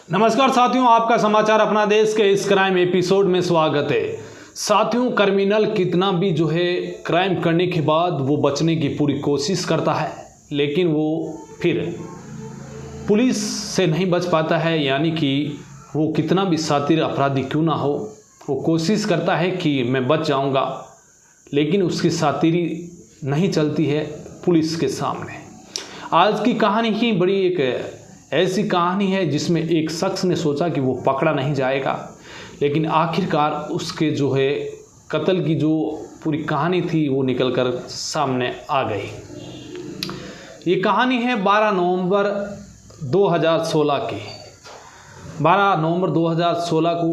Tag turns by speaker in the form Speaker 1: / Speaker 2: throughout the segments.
Speaker 1: नमस्कार साथियों, आपका समाचार अपना देश के इस क्राइम एपिसोड में स्वागत है। साथियों, क्रिमिनल कितना भी क्राइम करने के बाद वो बचने की पूरी कोशिश करता है, लेकिन वो फिर पुलिस से नहीं बच पाता है। यानी कि वो कितना भी शातिर अपराधी क्यों ना हो, वो कोशिश करता है कि मैं बच जाऊंगा, लेकिन उसकी शातिरी नहीं चलती है पुलिस के सामने। आज की कहानी ही बड़ी एक ऐसी कहानी है जिसमें एक शख्स ने सोचा कि वो पकड़ा नहीं जाएगा, लेकिन आखिरकार उसके कत्ल की जो पूरी कहानी थी वो निकलकर सामने आ गई। ये कहानी है 12 नवंबर 2016 की। 12 नवंबर 2016 को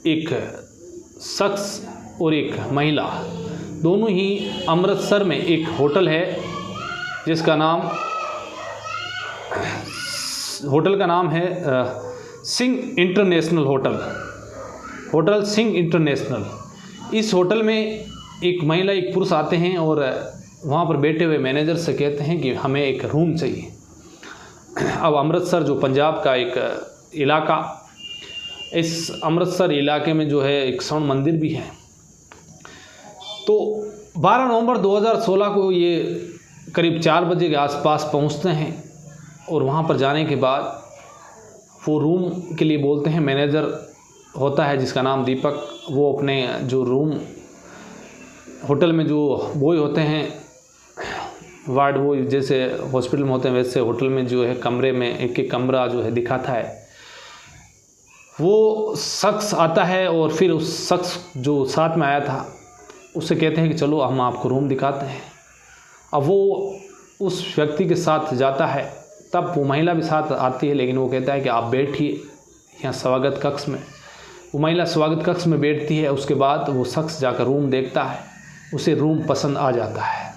Speaker 1: एक शख्स और एक महिला दोनों ही अमृतसर में एक होटल है जिसका नाम है Singh international hotel Singh international. इस होटल में एक महिला एक पुरुष आते हैं और वहाँ पर बैठे हुए मैनेजर से कहते हैं कि हमें एक रूम चाहिए। अब अमृतसर जो पंजाब का एक इलाका, इस अमृतसर इलाके में एक स्वर्ण मंदिर भी है। तो 12 नवंबर 2016 को ये करीब 4 बजे के आसपास पहुँचते हैं और वहाँ पर जाने के बाद वो रूम के लिए बोलते हैं। मैनेजर होता है जिसका नाम दीपक, वो अपने जो रूम होटल में जो बॉय होते हैं, वार्ड बॉय जैसे हॉस्पिटल में होते हैं, वैसे होटल में कमरे में एक एक कमरा दिखाता है। वो शख्स आता है और फिर उस शख्स जो साथ में आया था उससे कहते हैं कि चलो हम आपको रूम दिखाते हैं। अब वो उस व्यक्ति के साथ जाता है, तब वो महिला भी साथ आती है, लेकिन वो कहता है कि आप बैठिए यहाँ स्वागत कक्ष में। वो महिला स्वागत कक्ष में बैठती है। उसके बाद वो शख्स जाकर रूम देखता है, उसे रूम पसंद आ जाता है।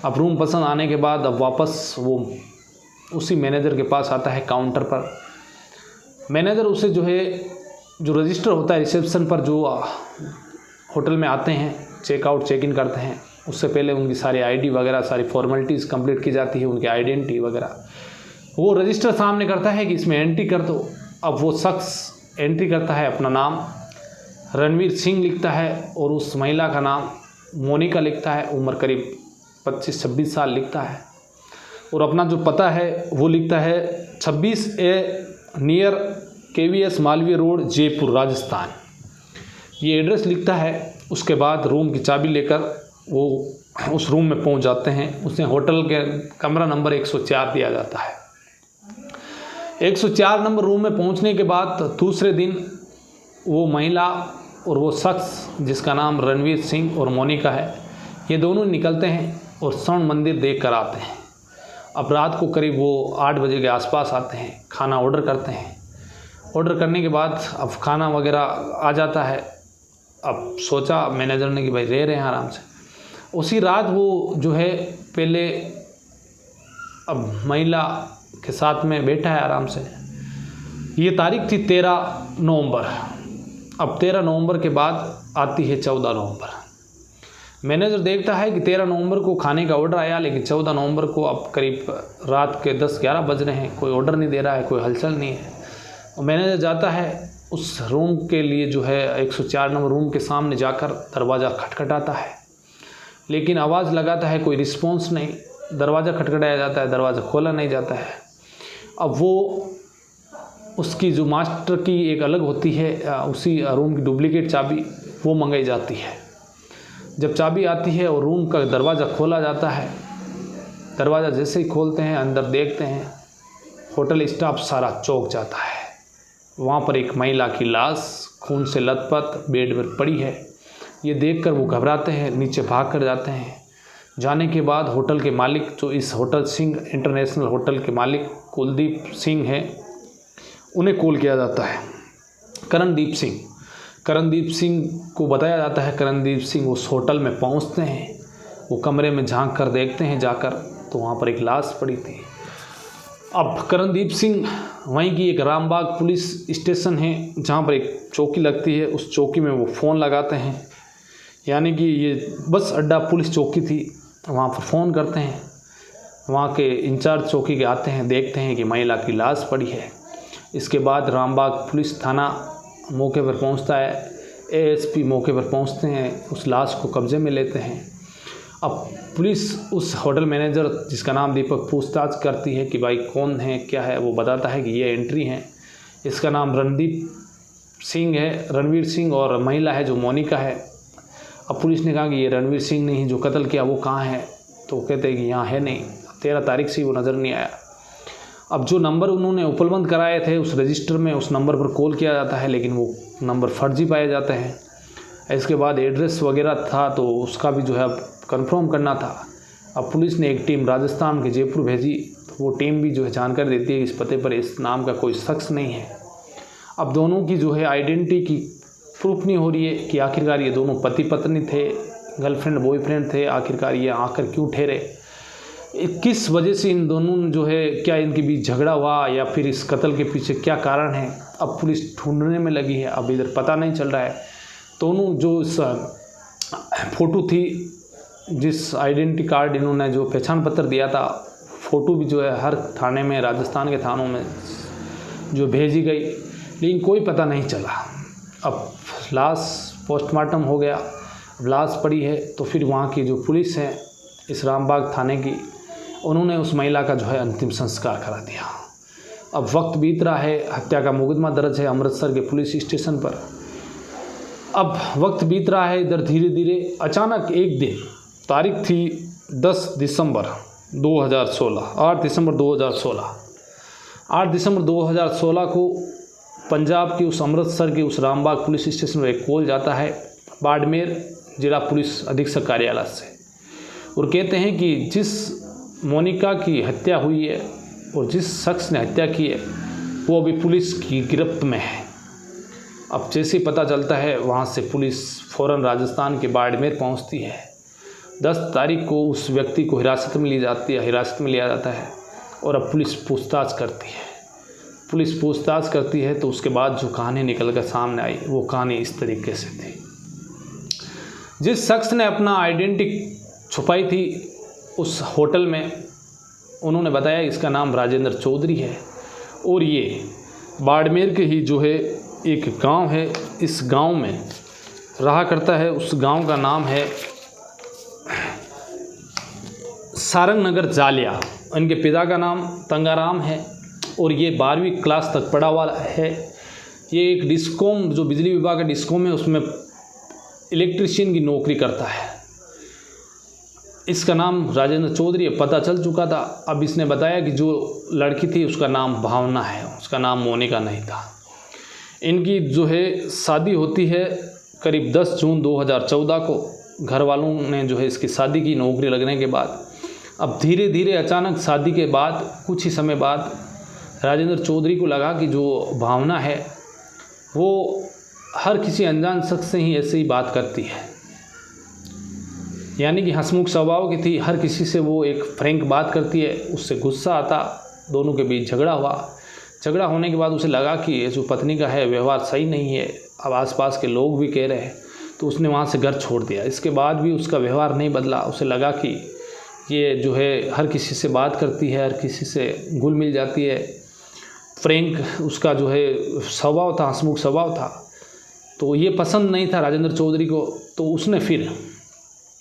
Speaker 1: अब रूम पसंद आने के बाद अब वापस वो उसी मैनेजर के पास आता है काउंटर पर। मैनेजर उसे जो रजिस्टर होता है रिसेप्शन पर, जो होटल में आते हैं चेकआउट चेक इन करते हैं, उससे पहले उनकी सारी आईडी वगैरह सारी फॉर्मेलिटीज़ कंप्लीट की जाती है, उनकी आइडेंटिटी वगैरह। वो रजिस्टर सामने करता है कि इसमें एंट्री कर दो। अब वो शख्स एंट्री करता है, अपना नाम रणवीर सिंह लिखता है और उस महिला का नाम मोनिका लिखता है। उम्र करीब 25-26 साल लिखता है और अपना जो पता है वो लिखता है 26A near KVS Malviya road, Jaipur, Rajasthan. ये एड्रेस लिखता है। उसके बाद रूम की चाबी लेकर वो उस रूम में पहुंच जाते हैं। उसे होटल के कमरा नंबर 104 दिया जाता है। 104 नंबर रूम में पहुंचने के बाद दूसरे दिन वो महिला और वो शख्स जिसका नाम रणवीर सिंह और मोनिका है, ये दोनों निकलते हैं और स्वर्ण मंदिर देख कर आते हैं। अब रात को करीब वो 8 बजे के आसपास आते हैं, खाना ऑर्डर करते हैं। ऑर्डर करने के बाद अब खाना वगैरह आ जाता है। अब सोचा मैनेजर ने कि भाई रह रहे हैं आराम से। उसी रात वो पहले अब महिला के साथ में बैठा है आराम से। ये तारीख थी 13 नवंबर। अब 13 नवंबर के बाद आती है 14 नवंबर। मैनेजर देखता है कि 13 नवंबर को खाने का ऑर्डर आया, लेकिन 14 नवंबर को अब करीब रात के 10-11 बज रहे हैं, कोई ऑर्डर नहीं दे रहा है, कोई हलचल नहीं है। और मैनेजर जाता है उस रूम के लिए 104 नंबर रूम के सामने जाकर दरवाज़ा खटखटाता है, लेकिन आवाज़ लगाता है, कोई रिस्पॉन्स नहीं। दरवाज़ा खटखटाया जाता है, दरवाज़ा खोला नहीं जाता है। अब वो उसकी जो मास्टर की एक अलग होती है, उसी रूम की डुप्लीकेट चाबी वो मंगाई जाती है। जब चाबी आती है और रूम का दरवाज़ा खोला जाता है, दरवाज़ा जैसे ही खोलते हैं अंदर देखते हैं, होटल स्टाफ सारा चौंक जाता है। वहाँ पर एक महिला की लाश खून से लथपथ बेड पर पड़ी है। ये देखकर वो घबराते हैं, नीचे भाग कर जाते हैं। जाने के बाद होटल के मालिक, जो इस होटल सिंह इंटरनेशनल होटल के मालिक कुलदीप सिंह हैं, उन्हें कॉल किया जाता है। करणदीप सिंह को बताया जाता है। करणदीप सिंह उस होटल में पहुंचते हैं। वो कमरे में झांक कर देखते हैं जाकर, तो वहाँ पर एक लाश पड़ी थी। अब करणदीप सिंह वहीं की एक रामबाग पुलिस स्टेशन है जहाँ पर एक चौकी लगती है, उस चौकी में वो फ़ोन लगाते हैं। यानी कि ये बस अड्डा पुलिस चौकी थी, वहाँ पर फ़ोन करते हैं। वहाँ के इंचार्ज चौकी के आते हैं, देखते हैं कि महिला की लाश पड़ी है। इसके बाद रामबाग पुलिस थाना मौके पर पहुंचता है। एएसपी मौके पर पहुंचते हैं, उस लाश को कब्जे में लेते हैं। अब पुलिस उस होटल मैनेजर जिसका नाम दीपक पूछताछ करती है कि भाई कौन है क्या है। वो बताता है कि ये एंट्री है, इसका नाम रणवीर सिंह और महिला है जो मोनिका है। अब पुलिस ने कहा कि ये रणवीर सिंह नहीं, जो कत्ल किया वो कहाँ है, तो कहते हैं कि यहाँ है नहीं, 13 तारीख से वो नज़र नहीं आया। अब जो नंबर उन्होंने उपलब्ध कराए थे उस रजिस्टर में, उस नंबर पर कॉल किया जाता है, लेकिन वो नंबर फर्जी पाए जाते हैं। इसके बाद एड्रेस वगैरह था तो उसका भी जो है अब कंफर्म करना था। अब पुलिस ने एक टीम राजस्थान के जयपुर भेजी, तो वो टीम भी जो है जानकारी देती है कि इस पते पर इस नाम का कोई शख्स नहीं है। अब दोनों की जो है आइडेंटिटी की प्रूफ नहीं हो रही है कि आखिरकार ये दोनों पति पत्नी थे, गर्लफ्रेंड बॉयफ्रेंड थे, आखिरकार ये आकर क्यों ठहरे, किस वजह से इन दोनों जो है, क्या इनके बीच झगड़ा हुआ या फिर इस कत्ल के पीछे क्या कारण है, अब पुलिस ढूंढने में लगी है। अब इधर पता नहीं चल रहा है। दोनों जो इस फ़ोटो थी, जिस आइडेंटिटी कार्ड इन्होंने जो पहचान पत्र दिया था, फ़ोटो भी जो है हर थाने में, राजस्थान के थानों में जो भेजी गई, लेकिन कोई पता नहीं चला। अब लाश पोस्टमार्टम हो गया, अब लाश पड़ी है, तो फिर वहाँ की जो पुलिस है इस रामबाग थाने की, उन्होंने उस महिला का जो है अंतिम संस्कार करा दिया। अब वक्त बीत रहा है, हत्या का मुकदमा दर्ज है अमृतसर के पुलिस स्टेशन पर। अब वक्त बीत रहा है, इधर धीरे धीरे अचानक एक दिन, तारीख थी 10 दिसंबर 2016, 8 दिसंबर 2016, 8 दिसंबर 2016 को पंजाब के उस अमृतसर के उस रामबाग पुलिस स्टेशन पर एक कॉल जाता है बाड़मेर जिला पुलिस अधीक्षक कार्यालय से, और कहते हैं कि जिस मोनिका की हत्या हुई है और जिस शख्स ने हत्या की है वो अभी पुलिस की गिरफ्त में है। अब जैसे ही पता चलता है, वहाँ से पुलिस फ़ौरन राजस्थान के बाड़मेर पहुँचती है। 10 तारीख को उस व्यक्ति को हिरासत में लिया जाता है और अब पुलिस पूछताछ करती है। तो उसके बाद जो कहानी निकल कर सामने आई, वो कहानी इस तरीके से थी। जिस शख्स ने अपना आइडेंटिटी छुपाई थी उस होटल में, उन्होंने बताया इसका नाम राजेंद्र चौधरी है और ये बाड़मेर के ही जो है एक गांव है, इस गांव में रहा करता है। उस गांव का नाम है सारंग नगर जालिया। इनके पिता का नाम तंगाराम है और ये 12वीं क्लास तक पढ़ा हुआ है। ये एक डिस्कॉम, जो बिजली विभाग का डिस्कॉम है, उसमें इलेक्ट्रीशियन की नौकरी करता है। इसका नाम राजेंद्र चौधरी पता चल चुका था। अब इसने बताया कि जो लड़की थी उसका नाम भावना है, उसका नाम मोनिका नहीं था। इनकी जो है शादी होती है करीब 10 जून 2014 को। घर वालों ने जो है इसकी शादी की, नौकरी लगने के बाद। अब धीरे धीरे अचानक शादी के बाद कुछ ही समय बाद राजेंद्र चौधरी को लगा कि जो भावना है वो हर किसी अनजान शख्स से ही ऐसे ही बात करती है, यानी कि हंसमुख स्वभाव की थी, हर किसी से वो एक फ्रैंक बात करती है। उससे गुस्सा आता, दोनों के बीच झगड़ा हुआ। झगड़ा होने के बाद उसे लगा कि ये जो पत्नी का है व्यवहार सही नहीं है, अब आसपास के लोग भी कह रहे हैं, तो उसने वहाँ से घर छोड़ दिया। इसके बाद भी उसका व्यवहार नहीं बदला। उसे लगा कि ये जो है हर किसी से बात करती है, हर किसी से घुल मिल जाती है, फ्रैंक उसका जो है स्वभाव था, हंसमुख स्वभाव था। तो ये पसंद नहीं था राजेंद्र चौधरी को। तो उसने फिर,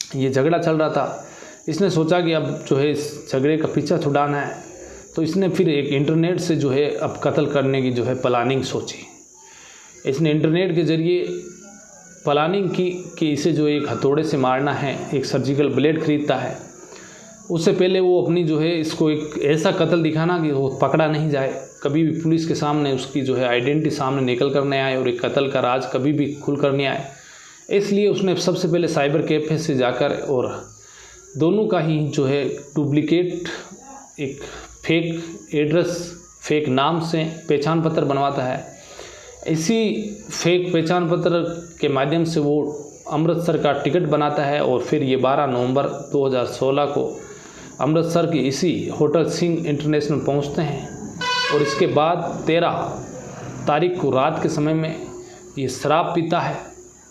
Speaker 1: ये झगड़ा चल रहा था, इसने सोचा कि अब जो है इस झगड़े का पीछा छुड़ाना है। तो इसने फिर एक इंटरनेट से जो है अब कत्ल करने की जो है प्लानिंग सोची। इसने इंटरनेट के ज़रिए प्लानिंग की कि इसे जो एक हथौड़े से मारना है, एक सर्जिकल ब्लेड खरीदता है। उससे पहले वो अपनी जो है इसको एक ऐसा कत्ल दिखाना कि वो पकड़ा नहीं जाए, कभी भी पुलिस के सामने उसकी जो है आइडेंटिटी सामने निकल कर नहीं आए और एक कत्ल का राज कभी भी खुल कर नहीं आए। इसलिए उसने सबसे पहले साइबर कैफे से जाकर और दोनों का ही जो है डुप्लीकेट एक फेक एड्रेस, फेक नाम से पहचान पत्र बनवाता है। इसी फेक पहचान पत्र के माध्यम से वो अमृतसर का टिकट बनाता है और फिर ये 12 नवंबर 2016 को अमृतसर की इसी होटल सिंह इंटरनेशनल पहुंचते हैं। और इसके बाद 13 तारीख को रात के समय में ये शराब पीता है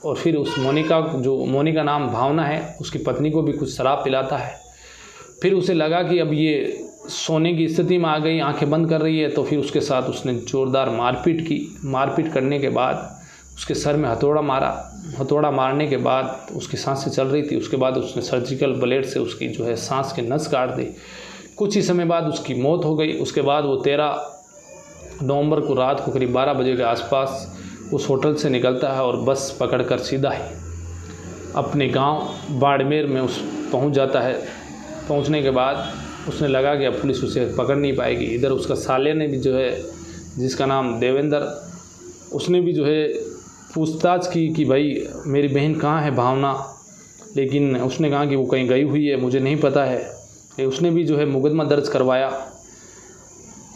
Speaker 1: और फिर उस मोनिका नाम भावना है, उसकी पत्नी को भी कुछ शराब पिलाता है। फिर उसे लगा कि अब ये सोने की स्थिति में आ गई, आंखें बंद कर रही है, तो फिर उसके साथ उसने ज़ोरदार मारपीट की। मारपीट करने के बाद उसके सर में हथौड़ा मारा। हथौड़ा मारने के बाद उसकी सांसें चल रही थी। उसके बाद उसने सर्जिकल ब्लेड से उसकी जो है सांस की नस काट दी। कुछ ही समय बाद उसकी मौत हो गई। उसके बाद वो 13 नवंबर को रात को करीब 12 बजे के आसपास उस होटल से निकलता है और बस पकड़कर सीधा ही अपने गांव बाड़मेर में पहुंच जाता है। पहुंचने के बाद उसने लगा कि अब पुलिस उसे पकड़ नहीं पाएगी। इधर उसका साले ने भी जो है, जिसका नाम देवेंद्र, उसने भी जो है पूछताछ की कि भाई मेरी बहन कहाँ है भावना, लेकिन उसने कहा कि वो कहीं गई हुई है, मुझे नहीं पता है। उसने भी जो है मुकदमा दर्ज करवाया।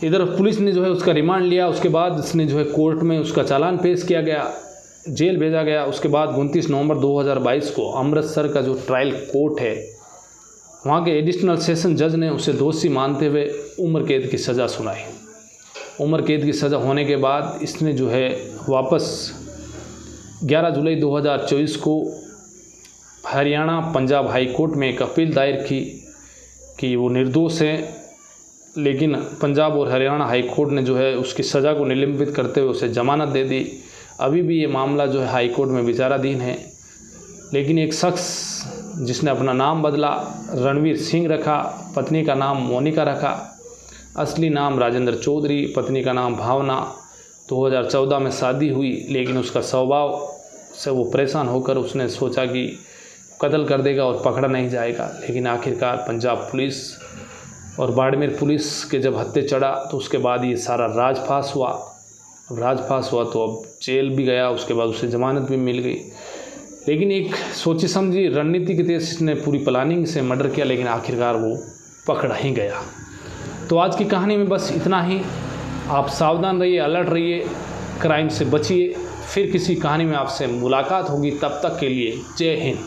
Speaker 1: इधर पुलिस ने जो है उसका रिमांड लिया। उसके बाद उसने जो है कोर्ट में उसका चालान पेश किया गया, जेल भेजा गया। उसके बाद 29 नवंबर 2022 को अमृतसर का जो ट्रायल कोर्ट है, वहाँ के एडिशनल सेशन जज ने उसे दोषी मानते हुए उम्र कैद की सज़ा सुनाई। उम्र कैद की सज़ा होने के बाद इसने जो है वापस 11 जुलाई 2024 को हरियाणा पंजाब हाई कोर्ट में एक अपील दायर की कि वो निर्दोष है, लेकिन पंजाब और हरियाणा हाई कोर्ट ने जो है उसकी सज़ा को निलंबित करते हुए उसे जमानत दे दी। अभी भी ये मामला जो है हाई कोर्ट में विचाराधीन है। लेकिन एक शख्स जिसने अपना नाम बदला, रणवीर सिंह रखा, पत्नी का नाम मोनिका रखा, असली नाम राजेंद्र चौधरी, पत्नी का नाम भावना, 2014 में शादी हुई। लेकिन उसका स्वभाव से वो परेशान होकर उसने सोचा कि कत्ल कर देगा और पकड़ा नहीं जाएगा। लेकिन आखिरकार पंजाब पुलिस और बाड़मेर पुलिस के जब हत्थे चढ़ा तो उसके बाद ये सारा राजफास हुआ। अब राजफास हुआ तो अब जेल भी गया, उसके बाद उसे जमानत भी मिल गई। लेकिन एक सोची समझी रणनीति के तहत इसने पूरी प्लानिंग से मर्डर किया, लेकिन आखिरकार वो पकड़ा ही गया। तो आज की कहानी में बस इतना ही। आप सावधान रहिए, अलर्ट रहिए, क्राइम से बचिए। फिर किसी कहानी में आपसे मुलाकात होगी। तब तक के लिए जय हिंद।